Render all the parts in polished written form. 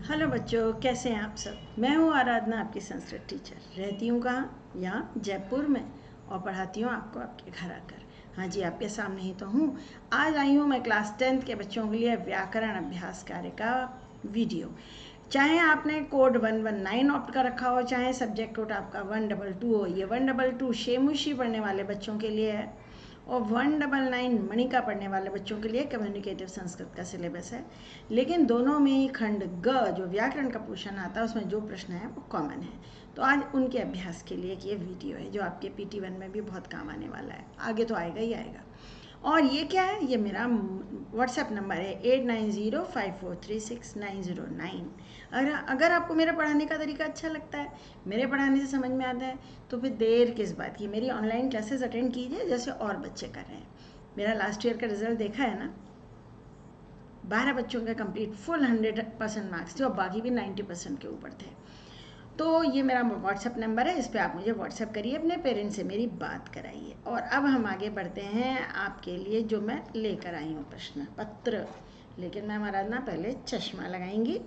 Hello बच्चों, कैसे हैं आप सब। मैं हूँ आराधना, आपकी संस्कृत टीचर। रहती हूँ कहाँ? यहाँ जयपुर में, और पढ़ाती हूँ आपको आपके घर आकर। हाँ जी, आपके सामने ही तो हूँ। आज आई हूँ मैं क्लास 10th के बच्चों के लिए व्याकरण अभ्यास कार्य का वीडियो। चाहे आपने कोड 119 ऑप्ट कर रखा हो, चाहे सब्जेक्ट कोड आपका 122 हो। ये 122 शेमुशी पढ़ने वाले बच्चों के लिए है, और 199 मणिका पढ़ने वाले बच्चों के लिए कम्युनिकेटिव संस्कृत का सिलेबस है। लेकिन दोनों में ही खंड ग जो व्याकरण का पोर्शन आता है, उसमें जो प्रश्न है वो कॉमन है। तो आज उनके अभ्यास के लिए ये वीडियो है, जो आपके PT1 में भी बहुत काम आने वाला है। आगे तो आएगा ही आएगा। और ये क्या है? ये मेरा व्हाट्सएप नंबर है 8905436909। अगर आपको मेरा पढ़ाने का तरीका अच्छा लगता है, मेरे पढ़ाने से समझ में आता है, तो फिर देर किस बात की, मेरी ऑनलाइन क्लासेस अटेंड कीजिए जैसे और बच्चे कर रहे हैं। मेरा लास्ट ईयर का रिजल्ट देखा है ना, 12 बच्चों का कंप्लीट फुल 100% मार्क्स थे, और बाकी भी 90% के ऊपर थे। तो ये मेरा व्हाट्सएप नंबर है, इस पर आप मुझे व्हाट्सएप करिए, अपने पेरेंट्स से मेरी बात कराइए। और अब हम आगे बढ़ते हैं आपके लिए जो मैं लेकर आई हूँ प्रश्न पत्र। लेकिन मैं आराधना पहले चश्मा लगाएंगी,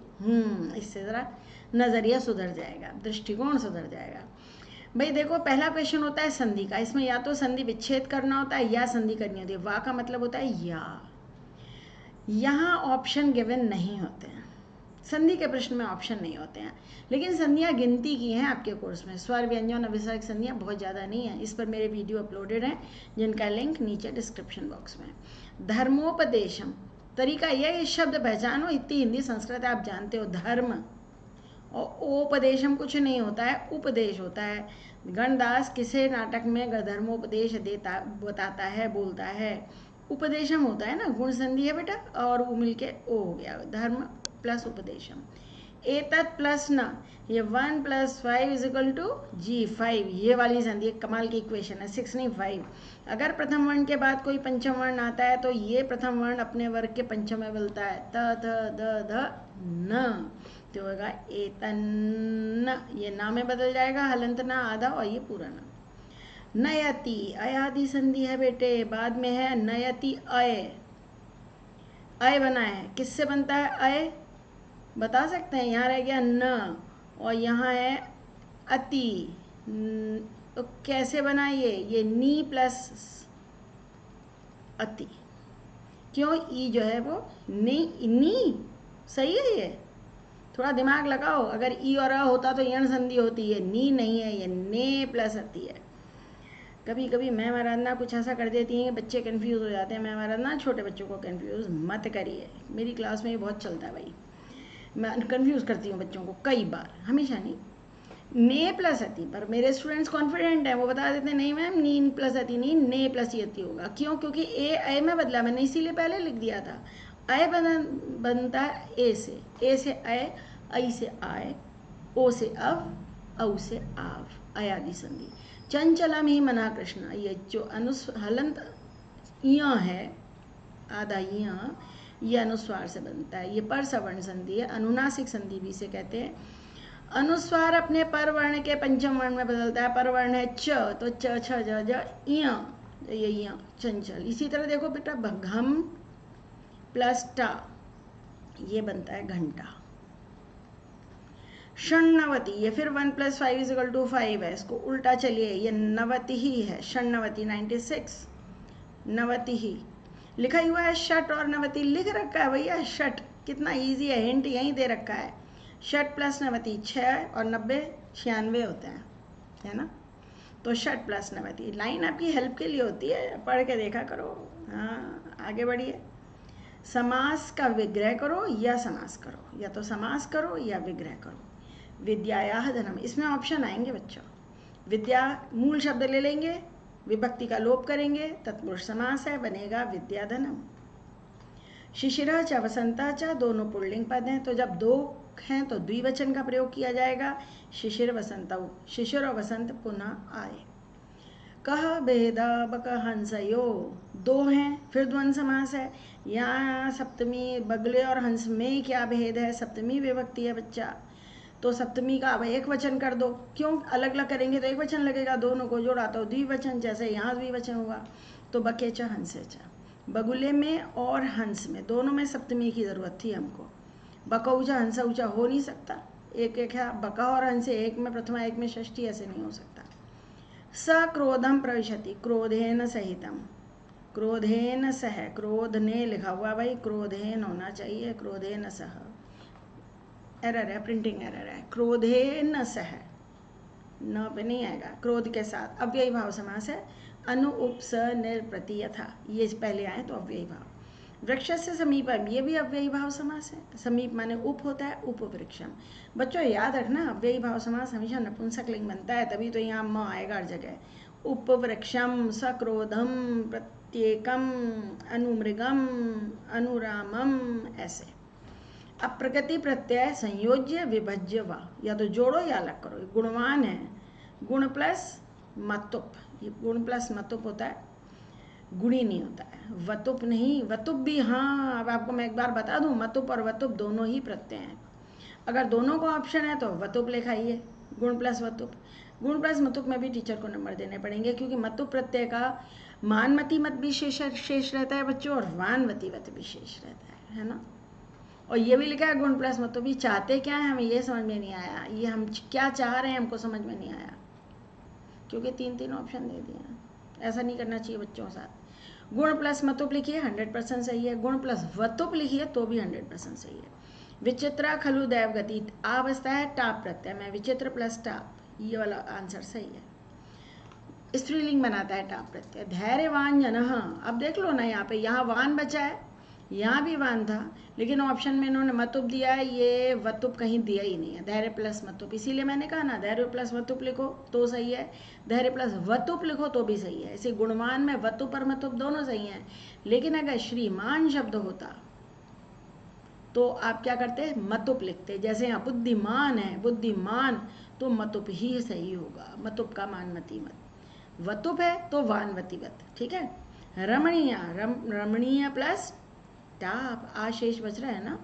इससे ज़रा नज़रिया सुधर जाएगा, दृष्टिकोण सुधर जाएगा। भाई देखो, पहला क्वेश्चन होता है संधि का। इसमें या तो संधि विच्छेद करना होता है या संधि करनी होती है। वा का मतलब होता है या। यहाँ ऑप्शन गिवन नहीं होते हैं, संधि के प्रश्न में ऑप्शन नहीं होते हैं। लेकिन संधियाँ गिनती की हैं आपके कोर्स में। स्वर, व्यंजन और विसर्ग संधियाँ बहुत ज़्यादा नहीं हैं। इस पर मेरे वीडियो अपलोडेड हैं, जिनका लिंक नीचे डिस्क्रिप्शन बॉक्स में। धर्मोपदेशम, तरीका यह, इस शब्द पहचानो, इतनी हिंदी संस्कृत आप जानते हो। धर्म और उपदेशम कुछ नहीं होता है, उपदेश होता है। गणदास किसे नाटक में धर्मोपदेश देता, बताता है, बोलता है। उपदेशम होता है ना, गुण संधि है बेटा, और वो मिलके ओ हो गया, धर्म प्लस उपदेशम। एतत् प्लस न, ये 1 + 5 = G5, ये वाली संधि कमाल की इक्वेशन है, 6 नहीं 5। अगर प्रथम वर्ण के बाद कोई पंचम वर्ण आता है तो ये प्रथम वर्ण अपने वर्ग के पंचम में मिलता है, त थ द ध न, तो होगा एतन्न। ये ना में बदल जाएगा, हलंत ना आधा, और ये पूरा ना। नयति, अयादि संधि है बेटे, बाद में है नयति अय। अय बना है, किससे बनता है अय? बता सकते हैं? यहाँ रह गया न, और यहाँ है अति। तो कैसे बना ये नी प्लस अति। क्यों? ई जो है वो नी सही है। ये थोड़ा दिमाग लगाओ, अगर ई और अ होता तो यण संधि होती है, नी नहीं है, ये ने प्लस अति है। कभी कभी मैम आराधना कुछ ऐसा कर देती हैं कि बच्चे कंफ्यूज हो जाते हैं। मैम आराधना छोटे बच्चों को कंफ्यूज मत करिए, मेरी क्लास में ये बहुत चलता है भाई। मैं कंफ्यूज करती हूँ बच्चों को कई बार, हमेशा नहीं। ने प्लस अति पर मेरे स्टूडेंट्स कॉन्फिडेंट हैं, वो बता देते हैं नहीं मैम नीन प्लस अति नहीं, ने प्लस अति होगा। क्यों? क्योंकि ए अय में बदला, मैंने इसीलिए पहले लिख दिया था। अय बनता है ए से अय, ऐ से आय, ओ से अव, औ से आव, अयादि संधि। चंचलम ही मना कृष्ण, ये जो हलंत इया है, आधा इया, ये अनुस्वार से बनता है। ये पर सवर्ण संधि है, अनुनासिक संधि भी इसे कहते हैं। अनुस्वार अपने पर वर्ण के पंचम वर्ण में बदलता है। पर वर्ण है च, तो च छ ज ज इया, ये इया चंचल। इसी तरह देखो बेटा, घम प्लस टा, ये बनता है घंटा। षण्णवति, ये फिर 1 + 5 = 5 है, इसको उल्टा चलिए, ये नवति ही है। षण्णवति 96, नवति ही लिखा हुआ है। षट और नवति लिख रखा है भैया, षट कितना इजी है, हिंट यहीं दे रखा है। षट प्लस नवति 6, और 90 96 होते हैं, है ना। तो षट प्लस नवति, लाइन आपकी हेल्प के लिए होती है, पढ़ के देखा करो। हाँ, आगे बढ़िए। समास का विग्रह करो या समास करो, या तो समास करो या विग्रह करो। विद्यायाः धनम, इसमें ऑप्शन आएंगे बच्चों। विद्या मूल शब्द ले लेंगे, विभक्ति का लोप करेंगे, तत्पुरुष समास है, बनेगा विद्याधनम। शिशिरः च वसंतः च, दोनों पुल्लिंग पद हैं, तो जब दो हैं तो द्विवचन का प्रयोग किया जाएगा। शिशिर वसंतौ, शिशिर और वसंत पुनः आए। कह भेद बक हंसयो, दो हैं, फिर द्वंद्व समास है। यहाँ सप्तमी बगले और हंस में क्या भेद है? सप्तमी विभक्ति है बच्चा, तो सप्तमी का अब एक वचन कर दो। क्यों? अलग अलग करेंगे तो एक वचन लगेगा, दोनों को जोड़ा तो द्विवचन, जैसे यहाँ द्विवचन हुआ। तो बके च हंसे च, बगुले में और हंस में दोनों में सप्तमी की ज़रूरत थी हमको। बकौचा हंसौचा हो नहीं सकता, एक एक है बका और हंस एक में प्रथमा एक में षष्ठी, ऐसे नहीं हो सकता। स क्रोधम प्रविशति, क्रोधेन सहितम, क्रोधेन सह, क्रोध ने लिखा हुआ भाई, क्रोधेन होना चाहिए, क्रोधेन सह, एरर है, प्रिंटिंग एरर है, क्रोधेन सह, न पे नहीं आएगा, क्रोध के साथ। अव्ययी भाव समास है, अनु उप स निर प्रति यथा, ये पहले आए तो अव्ययी भाव। वृक्ष से समीपम, ये भी अव्ययी भाव समास है, समीप माने उप होता है, उप वृक्षम। बच्चों याद रखना, अव्ययी भाव समास हमेशा नपुंसक लिंग बनता है, तभी तो यहाँ म आएगा हर जगह। उप वृक्षम, सक्रोधम, प्रत्येकम, अनुमृगम, अनुरामम, ऐसे। अब प्रकृति प्रत्यय संयोज्य विभज्य वा, या तो जोड़ो या अलग करो। गुणवान है, गुण प्लस मतुप, ये गुण प्लस मतुप होता है, गुणी नहीं होता है, वतुप नहीं। वतुप भी, हाँ अब आपको मैं एक बार बता दूं, मतुप और वतुप दोनों ही प्रत्यय हैं। अगर दोनों को ऑप्शन है तो वतुप लिखाइए, गुण प्लस वतुप। गुण प्लस मतुप में भी टीचर को नंबर देने पड़ेंगे, क्योंकि मतुप प्रत्यय का मानमती मत भी शेष रहता है बच्चों, और वानवती वत भी शेष रहता है ना। और ये भी लिखा है गुण प्लस मत, तो भी चाहते क्या है हमें ये समझ में नहीं आया, ये हम क्या चाह रहे हैं हमको समझ में नहीं आया, क्योंकि 3 ऑप्शन दे दिए हैं। ऐसा नहीं करना चाहिए बच्चों के साथ। गुण प्लस मतुप लिखिए 100% सही है, गुण प्लस वतुप लिखिए तो भी 100% सही है। विचित्रा खलु दैव गति, आ बसता है टाप प्रत्यय में, विचित्र प्लस टाप, ये वाला आंसर सही है। स्त्रीलिंग बनाता है टाप प्रत्यय। धैर्यवान जन, अब देख लो ना, यहाँ पे यहाँ वान बचा है, यहाँ भी वान था, लेकिन ऑप्शन में इन्होंने मतुप दिया है, ये वतुप कहीं दिया ही नहीं है, धैर्य प्लस मतुप। इसीलिए मैंने कहा ना, धैर्य प्लस वतुप लिखो तो सही है, धैर्य प्लस वतुप लिखो तो भी सही है। ऐसे गुणवान में वतुप और मतुप दोनों सही हैं, लेकिन अगर श्रीमान शब्द होता तो आप क्या करते, मतुप लिखते। जैसे यहाँ बुद्धिमान है, बुद्धिमान, तो मतुप ही सही होगा, मतुप का मानमती मत। वतुप है तो वानवती वत, ठीक है। रमणीय, रमणीय प्लस टाप, आशेष बच रहा है ना,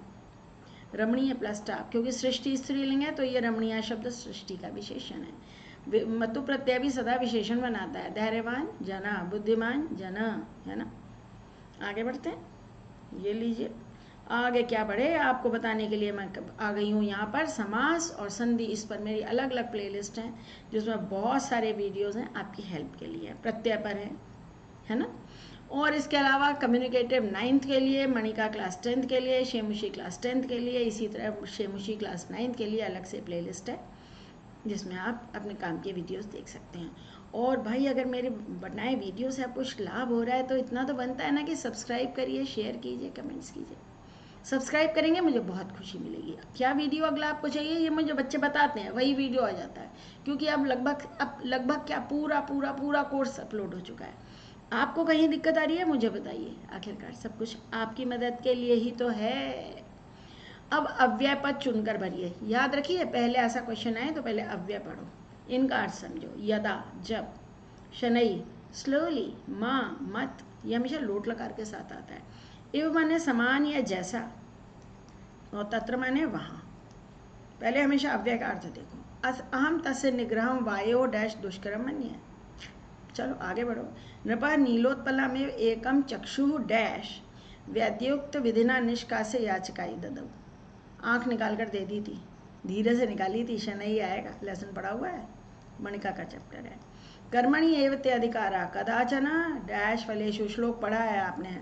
रमणीय प्लस टाप, क्योंकि सृष्टि स्त्रीलिंग है तो ये रमणीय शब्द सृष्टि का विशेषण है। मतु प्रत्यय भी सदा विशेषण बनाता है। धैर्यवान जना, बुद्धिमान जना, है ना। आगे बढ़ते हैं, ये लीजिए, आगे क्या बढ़े आपको बताने के लिए मैं आ गई हूँ यहाँ पर। समास और संधि, इस पर मेरी अलग अलग प्लेलिस्ट हैं जिसमें बहुत सारे वीडियोज़ हैं आपकी हेल्प के लिए। प्रत्यय पर है ना। और इसके अलावा कम्युनिकेटिव 9th के लिए, मणिका क्लास 10th के लिए, शेमुशी क्लास 10th के लिए, इसी तरह शेमुशी क्लास 9th के लिए अलग से प्लेलिस्ट है जिसमें आप अपने काम के वीडियोस देख सकते हैं। और भाई अगर मेरे बनाए वीडियो से आपको कुछ लाभ हो रहा है तो इतना तो बनता है ना कि सब्सक्राइब करिए, शेयर कीजिए, कमेंट्स कीजिए। सब्सक्राइब करेंगे मुझे बहुत खुशी मिलेगी। क्या वीडियो अगला आपको चाहिए ये मुझे बच्चे बताते हैं, वही वीडियो आ जाता है, क्योंकि अब लगभग क्या पूरा कोर्स अपलोड हो चुका है। आपको कहीं दिक्कत आ रही है मुझे बताइए, आखिरकार सब कुछ आपकी मदद के लिए ही तो है। अब अव्यय पद चुनकर भरिए। याद रखिए, पहले ऐसा क्वेश्चन आए तो पहले अव्यय पढ़ो, इनका अर्थ समझो। यदा, जब, शनई, स्लोली, माँ, मत, ये हमेशा लोट लकार के साथ आता है। इव माने समान या जैसा, और तत्र माने वहाँ। पहले हमेशा अव्यय का अर्थ देखो। अहम तस्य निग्रहम वायो डैश दुष्करम मन्ये। चलो आगे बढ़ो। नृपा नीलोत्पला में एकम चक्षु डैश वैद्योक्त विधिना निष्कासे याचिकाई ददौ। आँख निकाल कर दे दी थी, धीरे से निकाली थी, शनई आएगा, लेसन पढ़ा हुआ है, मणिका का चैप्टर है। कर्मणि एवते अधिकारा कदाचन डैश फलेषु, श्लोक पढ़ा है आपने,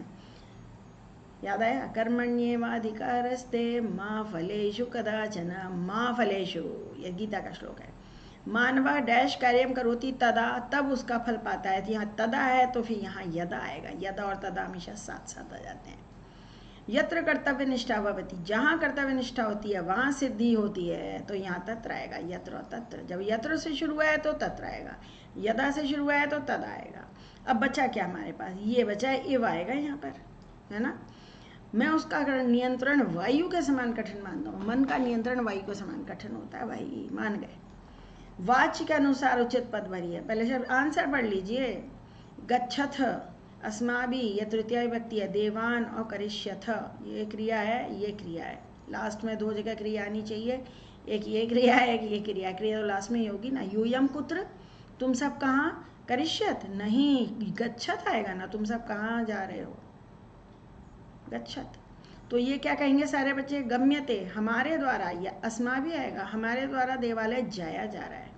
याद आया। कर्मण्येवाधिकारस्ते माँ फलेषु कदाचन, माँ फलेषु, यह गीता का श्लोक है। मानवा डैश कार्यम करोति तदा, तब उसका फल पाता है। यहाँ तदा है तो फिर यहाँ यदा आएगा, यदा और तदा हमेशा साथ साथ आ जाते हैं। यत्र कर्तव्य निष्ठा भवति, जहाँ कर्तव्य निष्ठा होती है वहाँ सिद्धि होती है, तो यहाँ तत्र आएगा, यत्र और तत्र। जब यत्र से शुरू है तो तत्र आएगा, यदा से शुरू है तो तद आएगा। अब बचा क्या हमारे पास, ये बचा है इव आएगा यहाँ पर, है ना। मैं उसका नियंत्रण वायु के समान कठिन मानता हूँ, मन का नियंत्रण वायु के समान कठिन होता है भाई, मान गए। वाच्य के अनुसार उचित पद भरिए। पहले शब्द आंसर पढ़ लीजिए। गच्छथ, अस्माभि, ये तृतीय विभक्ति है, देवान और करिष्यथ, ये क्रिया है, ये क्रिया है। लास्ट में 2 जगह क्रिया आनी चाहिए, एक ये क्रिया है, एक ये क्रिया। क्रिया तो लास्ट में ही होगी ना। यूयम कुत्र, तुम सब कहाँ, करिष्यथ नहीं, गच्छथ आएगा ना, तुम सब कहाँ जा रहे हो, गच्छथ। तो ये क्या कहेंगे सारे बच्चे, गम्यते हमारे द्वारा, या अस्मा भी आएगा, हमारे द्वारा देवालय जाया जा रहा है।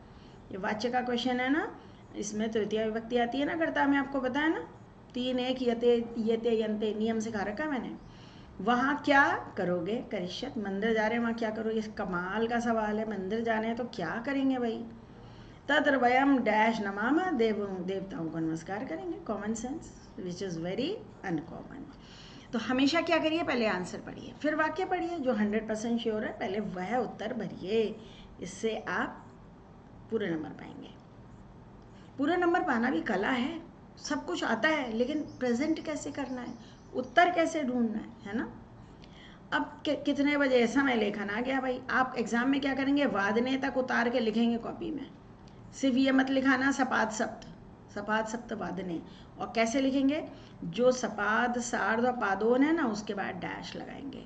ये वाच्य का क्वेश्चन है ना, इसमें तृतीया विभक्ति आती है ना कर्ता में, आपको पता है ना, 3 1 यते यते यंते नियम सिखा रखा मैंने। वहाँ क्या करोगे, करिष्यत, मंदिर जा रहे हैं वहाँ क्या करोगे, कमाल का सवाल है, मंदिर जाने हैं तो क्या करेंगे भाई, तत्र वयम डैश नमामा, देवताओं को नमस्कार करेंगे, common sense which is very uncommon. तो हमेशा क्या करिए, पहले आंसर पढ़िए फिर वाक्य पढ़िए, जो 100% श्योर है पहले वह उत्तर भरिए, इससे आप पूरे नंबर पाएंगे। पूरे नंबर पाना भी कला है, सब कुछ आता है, लेकिन प्रेजेंट कैसे करना है, उत्तर कैसे ढूंढना है ना। अब कितने बजे समय लेखन आ गया भाई, आप एग्जाम में क्या करेंगे, वादने तक उतार के लिखेंगे कॉपी में, सिर्फ ये मत लिखाना सपाद सप्त वादने, और कैसे लिखेंगे, जो सपाद सार्ध और पादोन है ना उसके बाद डैश लगाएंगे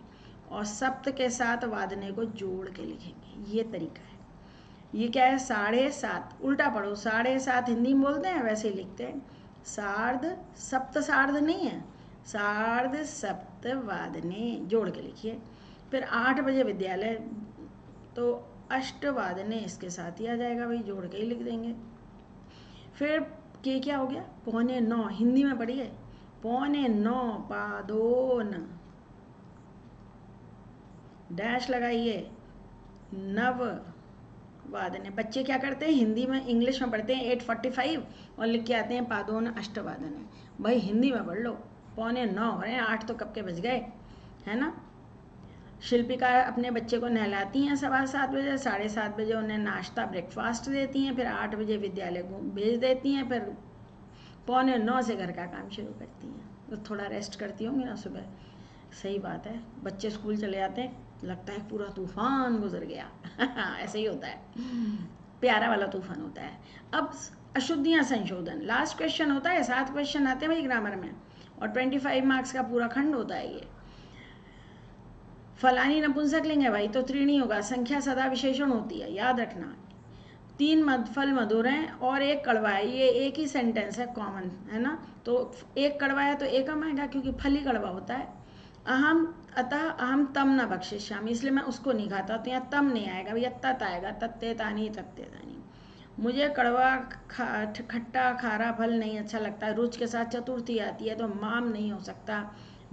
और सप्त के साथ वादने को जोड़ के लिखेंगे, ये तरीका है। ये क्या है, 7.5, उल्टा पढ़ो, 7.5 हिंदी में बोलते हैं वैसे ही लिखते हैं, सार्ध सप्त सार्ध नहीं है, सार्ध सप्त वादने जोड़ के लिखिए। फिर 8 बजे विद्यालय, तो अष्टवादने इसके साथ ही आ जाएगा भाई, जोड़ के ही लिख देंगे। फिर के क्या हो गया, 8:45 हिंदी में पढ़िए, 8:45 पादोन डैश लगाइए, 9 वादने। बच्चे क्या करते हैं, हिंदी में इंग्लिश में पढ़ते हैं 8:45 और लिख के आते हैं पादोन अष्टवादने। भाई हिंदी में पढ़ लो, 8:45 हो रहे हैं, 8 तो कब के बज गए, है ना। शिल्पिका अपने बच्चे को नहलाती हैं 7:15 बजे, 7:30 बजे उन्हें नाश्ता ब्रेकफास्ट देती हैं, फिर 8 बजे विद्यालय को भेज देती हैं, फिर 8:45 से घर का काम शुरू करती हैं, तो थोड़ा रेस्ट करती होंगी ना सुबह। सही बात है, बच्चे स्कूल चले जाते हैं, लगता है पूरा तूफान गुजर गया ऐसे ही होता है, प्यारा वाला तूफान होता है। अब अशुद्धियाँ संशोधन, लास्ट क्वेश्चन होता है, 7 क्वेश्चन आते हैं भाई ग्रामर में, और 25 मार्क्स का पूरा खंड होता है ये। फलानी नपुंसकलिंग है भाई, तो त्रीणी होगा, संख्या सदा विशेषण होती है, याद रखना। 3 फल मधुर हैं और 1 कड़वा है, ये एक ही सेंटेंस है, कॉमन है ना, तो 1 कड़वा है तो एकम आएगा, क्योंकि फल ही कड़वा होता है। अहम अतः अहम तम न बख्शिष्यामि, इसलिए मैं उसको नहीं खाता, तो यहाँ तम नहीं आएगा भैया, तत् आएगा, तत्ते तानी तत्ते तानी। मुझे कड़वा खट्टा खारा फल नहीं अच्छा लगता, रुच के साथ चतुर्थी आती है तो माम नहीं हो सकता,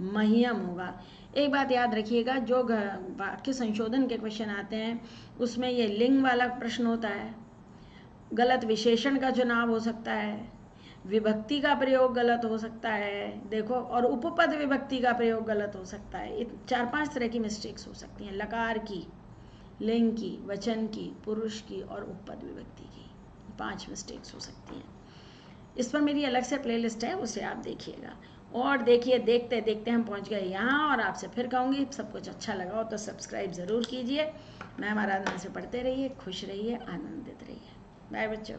महियम होगा। एक बात याद रखिएगा, जो वाक्य संशोधन के क्वेश्चन आते हैं उसमें ये लिंग वाला प्रश्न होता है, गलत विशेषण का चुनाव हो सकता है, विभक्ति का प्रयोग गलत हो सकता है, देखो, और उपपद विभक्ति का प्रयोग गलत हो सकता है। 4-5 तरह की मिस्टेक्स हो सकती हैं, लकार की, लिंग की, वचन की, पुरुष की और उपपद विभक्ति की, 5 मिस्टेक्स हो सकती हैं। इस पर मेरी अलग से प्लेलिस्ट है, उसे आप देखिएगा। और देखिए, देखते देखते हम पहुंच गए यहाँ, और आपसे फिर कहूँगी सब कुछ अच्छा लगा हो तो सब्सक्राइब ज़रूर कीजिए। मैम आराधना से पढ़ते रहिए, खुश रहिए, आनंदित रहिए। बाय बच्चों।